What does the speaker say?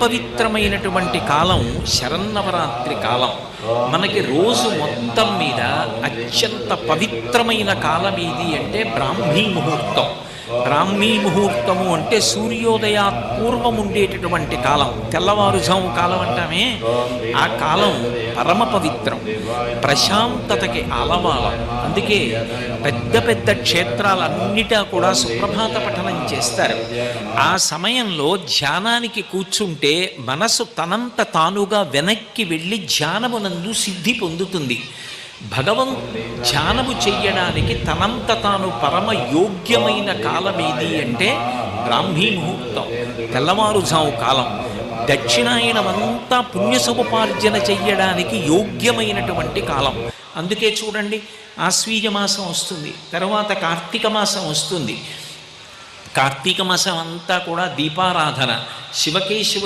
పవిత్రమైనటువంటి కాలం శరన్నవరాత్రి కాలం. మనకి రోజు మొత్తం మీద అత్యంత పవిత్రమైన కాలం ఏది అంటే బ్రాహ్మీ ముహూర్తం. బ్రాహ్మీ ముహూర్తము అంటే సూర్యోదయాత్ పూర్వం ఉండేటటువంటి కాలం, తెల్లవారుజాము కాలం అంటామే, ఆ కాలం పరమ పవిత్రం, ప్రశాంతతకి ఆలవాలం. అందుకే పెద్ద పెద్ద క్షేత్రాలన్నిటా కూడా సుప్రభాత పఠనం చేస్తారు. ఆ సమయంలో ధ్యానానికి కూర్చుంటే మనసు తనంత తానుగా వెనక్కి వెళ్ళి ధ్యానమునందు సిద్ధి పొందుతుంది. ధ్యానము చెయ్యడానికి తనంత తాను పరమ యోగ్యమైన కాలం ఏది అంటే బ్రాహ్మీ ముహూర్తం, తెల్లవారుజాము కాలం. దక్షిణాయనమంతా పుణ్యసముపార్జన చెయ్యడానికి యోగ్యమైనటువంటి కాలం. అందుకే చూడండి, ఆశ్వీజ మాసం వస్తుంది, తర్వాత కార్తీక మాసం వస్తుంది. కార్తీక మాసం అంతా కూడా దీపారాధన, శివకేశవుల